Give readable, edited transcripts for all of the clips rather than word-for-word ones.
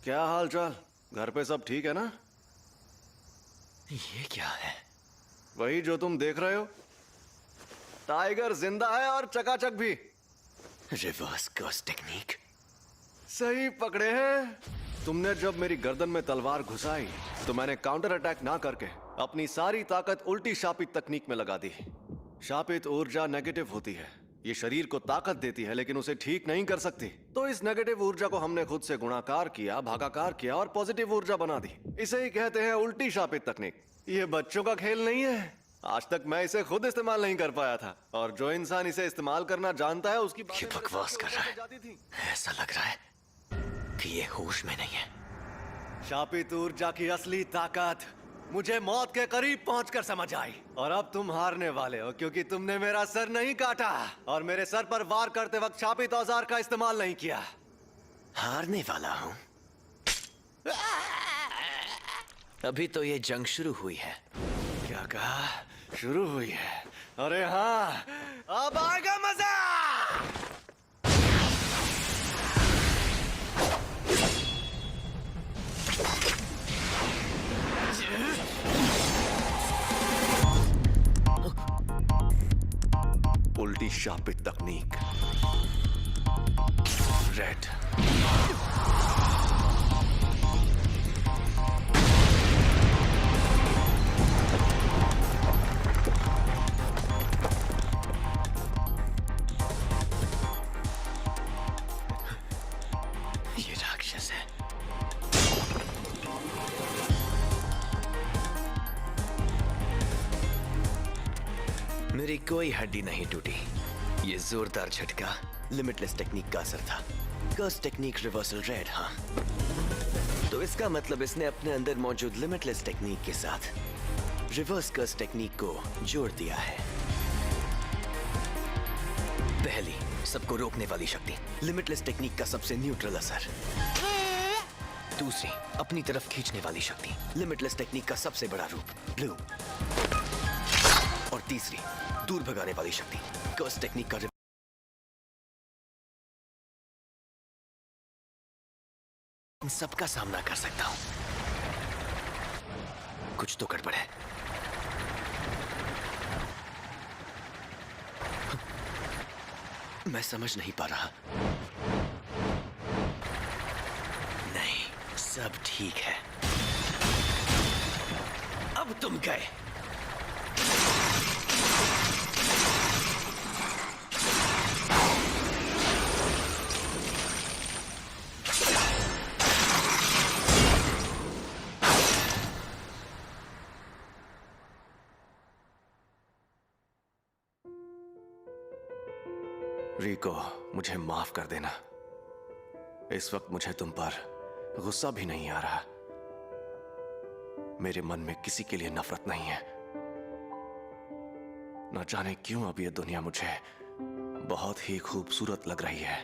क्या हाल चाल? घर पे सब ठीक है ना? ये क्या है? वही जो तुम देख रहे हो। टाइगर जिंदा है और चकाचक भी। Reverse curse technique. सही पकड़े हैं। तुमने जब मेरी गर्दन में तलवार घुसाई तो मैंने काउंटर अटैक ना करके अपनी सारी ताकत उल्टी शापित तकनीक में लगा दी। शापित ऊर्जा नेगेटिव होती है। ये शरीर को ताकत देती है लेकिन उसे ठीक नहीं कर सकती। तो इस नेगेटिव ऊर्जा को हमने खुद से गुणाकार किया, भागाकार किया और पॉजिटिव ऊर्जा बना दी। इसे ही कहते हैं उल्टी शापित तकनीक। ये बच्चों का खेल नहीं है। आज तक मैं इसे खुद इस्तेमाल नहीं कर पाया था, और जो इंसान इसे इस्तेमाल करना जानता है उसकी ये बकवास कर रहा है। ऐसा लग रहा है कि ये होश में नहीं है। शापित ऊर्जा की असली ताकत मुझे मौत के करीब पहुंचकर समझ आई। और अब तुम हारने वाले हो क्योंकि तुमने मेरा सर नहीं काटा और मेरे सर पर वार करते वक्त शापित औजार का इस्तेमाल नहीं किया। हारने वाला हूं? अभी तो ये जंग शुरू हुई है। क्या कहा? शुरू हुई है? अरे हाँ, अब आएगा मजा। उल्टी शापित तकनीक। रेड। ये राक्षस है। मेरी कोई हड्डी नहीं टूटी। ये जोरदार झटका लिमिटलेस टेक्निक का असर था। Curse technique reversal red. हाँ, तो इसका मतलब इसने अपने अंदर मौजूद लिमिटलेस टेक्निक के साथ रिवर्स कर्स टेक्निक को जोड़ दिया है। पहली, सबको रोकने वाली शक्ति, लिमिटलेस टेक्निक का सबसे न्यूट्रल असर। दूसरी, अपनी तरफ खींचने वाली शक्ति, लिमिटलेस टेक्निक का सबसे बड़ा रूप, ब्लू। और तीसरी, दूर भगाने वाली शक्ति, कर्स टेक्निक का इन सबका सामना कर सकता हूं। कुछ तो गड़बड़ है। मैं समझ नहीं पा रहा। नहीं, सब ठीक है। अब तुम गए। रिको, मुझे माफ कर देना। इस वक्त मुझे तुम पर गुस्सा भी नहीं आ रहा। मेरे मन में किसी के लिए नफरत नहीं है। न जाने क्यों अब ये दुनिया मुझे बहुत ही खूबसूरत लग रही है।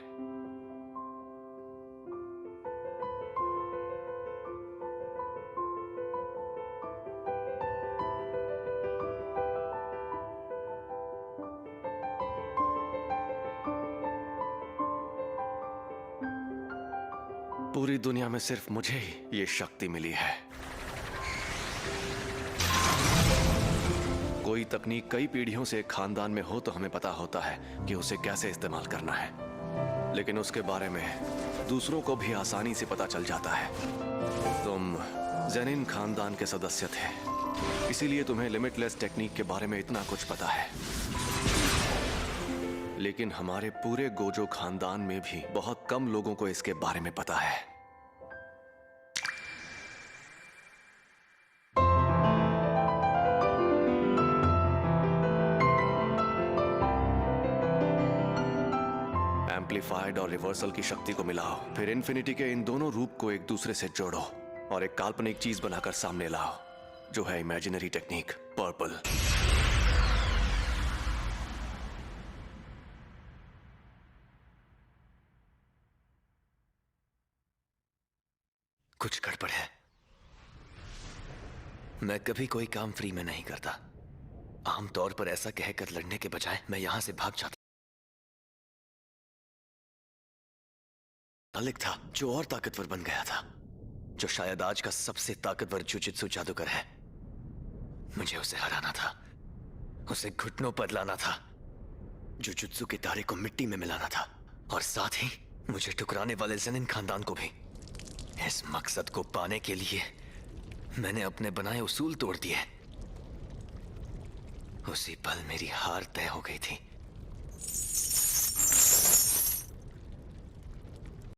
पूरी दुनिया में सिर्फ मुझे ही ये शक्ति मिली है। कोई तकनीक कई पीढ़ियों से एक खानदान में हो तो हमें पता होता है कि उसे कैसे इस्तेमाल करना है, लेकिन उसके बारे में दूसरों को भी आसानी से पता चल जाता है। तुम जेनिन खानदान के सदस्य थे, इसीलिए तुम्हें लिमिटलेस टेक्निक के बारे में इतना कुछ पता है। लेकिन हमारे पूरे गोजो खानदान में भी बहुत कम लोगों को इसके बारे में पता है। एम्पलीफाइड और रिवर्सल की शक्ति को मिलाओ, फिर इन्फिनिटी के इन दोनों रूप को एक दूसरे से जोड़ो और एक काल्पनिक चीज बनाकर सामने लाओ, जो है इमेजिनरी टेक्निक पर्पल। कुछ गड़बड़ है। मैं कभी कोई काम फ्री में नहीं करता। आमतौर पर ऐसा कहकर लड़ने के बजाय मैं यहां से भाग जाता। मालिक था जो और ताकतवर बन गया था। जो शायद आज का सबसे ताकतवर जुजुत्सु जादूगर है। मुझे उसे हराना था, उसे घुटनों पर लाना था, जुजुत्सु के तारे को मिट्टी में मिलाना था, और साथ ही मुझे ठुकराने वाले ज़ेनिन खानदान को भी। इस मकसद को पाने के लिए मैंने अपने बनाए उसूल तोड़ दिए। उसी पल मेरी हार तय हो गई थी।